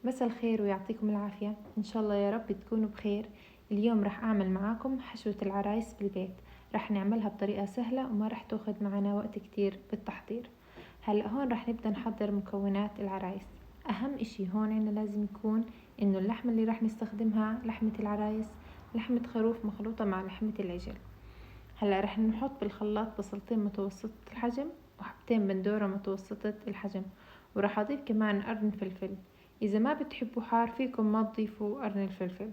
مساء الخير ويعطيكم العافية. إن شاء الله يا رب تكونوا بخير. اليوم رح أعمل معاكم حشوة العرايس بالبيت. رح نعملها بطريقة سهلة وما رح تاخد معنا وقت كتير بالتحضير. هلأ هون رح نبدأ نحضر مكونات العرايس. أهم إشي هون عنا لازم يكون إنه اللحمة اللي رح نستخدمها لحمة العرايس لحمة خروف مخلوطة مع لحمة العجل. هلأ رح نحط بالخلاط بصلتين متوسطة الحجم وحبتين بندورة متوسطة الحجم، وراح أضيف كمان قرن فلفل. إذا ما بتحبوا حار فيكم ما تضيفوا قرن الفلفل،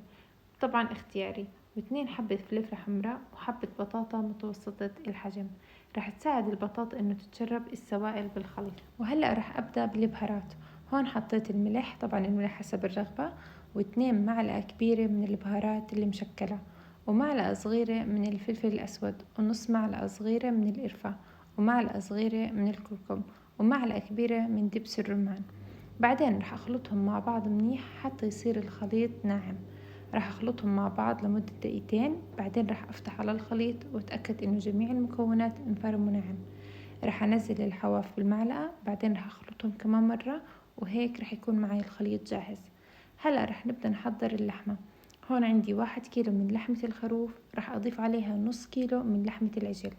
طبعا اختياري. و2 حبة فلفل حمراء وحبة بطاطا متوسطة الحجم، راح تساعد البطاطا انه تتشرب السوائل بالخليط. وهلأ راح أبدأ بالبهارات. هون حطيت الملح، طبعا الملح حسب الرغبة، و2 معلقة كبيرة من البهارات اللي مشكلة، ومعلقة صغيرة من الفلفل الأسود، ونص معلقة صغيرة من القرفة، ومعلقة صغيرة من الكركم، ومعلقة كبيرة من دبس الرمان. بعدين رح أخلطهم مع بعض منيح حتى يصير الخليط ناعم. رح أخلطهم مع بعض لمدة دقيقتين، بعدين رح أفتح على الخليط وأتأكد إنه جميع المكونات انفرموا ناعم. رح أنزل الحواف بالمعلقة، بعدين رح أخلطهم كمان مرة، وهيك رح يكون معي الخليط جاهز. هلأ رح نبدأ نحضر اللحمة. هون عندي 1 كيلو من لحمة الخروف، رح أضيف عليها نص كيلو من لحمة العجل.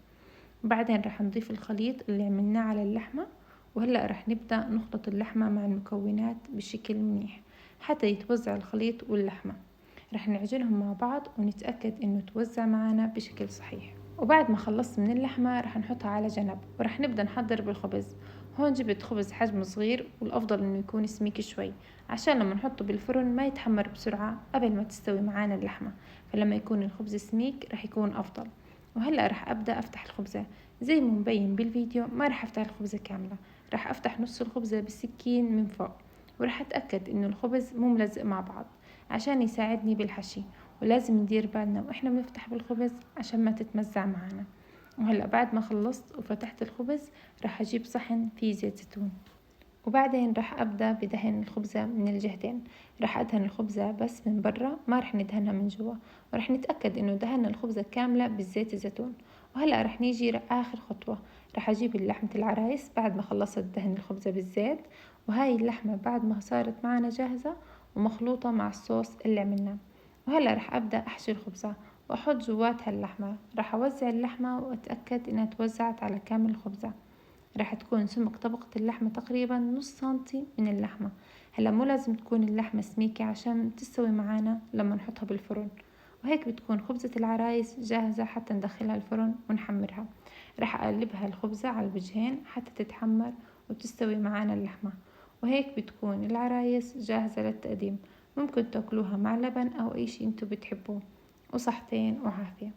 بعدين رح نضيف الخليط اللي عملناه على اللحمة. وهلأ رح نبدأ نخلط اللحمة مع المكونات بشكل منيح حتى يتوزع الخليط واللحمة. رح نعجنهم مع بعض ونتأكد انه توزع معنا بشكل صحيح. وبعد ما خلصت من اللحمة رح نحطها على جنب، ورح نبدأ نحضر بالخبز. هون جبت خبز حجمه صغير، والأفضل انه يكون سميك شوي عشان لما نحطه بالفرن ما يتحمر بسرعة قبل ما تستوي معانا اللحمة، فلما يكون الخبز سميك رح يكون أفضل. وهلأ رح أبدأ أفتح الخبزة زي ما مبين بالفيديو. ما رح أفتح الخبزة كاملة، رح أفتح نص الخبزة بالسكين من فوق، ورح أتأكد إنه الخبز مو ملزق مع بعض عشان يساعدني بالحشي. ولازم ندير بالنا وإحنا بنفتح بالخبز عشان ما تتمزع معنا. وهلأ بعد ما خلصت وفتحت الخبز رح أجيب صحن فيه زيت زيتون، وبعدين رح أبدأ بدهن الخبزة من الجهتين. رح أدهن الخبزة بس من برا، ما رح ندهنها من جوا، ورح نتأكد إنه دهنا الخبزة كاملة بالزيت الزيتون. وهلأ رح نيجي آخر خطوة. رح أجيب لحمة العرايس بعد ما خلصت دهن الخبزة بالزيت، وهاي اللحمة بعد ما صارت معنا جاهزة ومخلوطة مع الصوص اللي عملناه. وهلأ رح أبدأ أحشي الخبزة وأحط جواتها اللحمة. رح أوزع اللحمة وأتأكد إنها توزعت على كامل الخبزة. راح تكون سمك طبقة اللحمة تقريبا نص سنتي من اللحمة. هلا مو لازم تكون اللحمة سميكة عشان تستوي معانا لما نحطها بالفرن. وهيك بتكون خبزة العرايس جاهزة حتى ندخلها الفرن ونحمرها. راح أقلبها الخبزة على الوجهين حتى تتحمر وتستوي معانا اللحمة. وهيك بتكون العرايس جاهزة للتقديم. ممكن تاكلوها مع لبن أو أي شي انتو بتحبوه. وصحتين وعافية.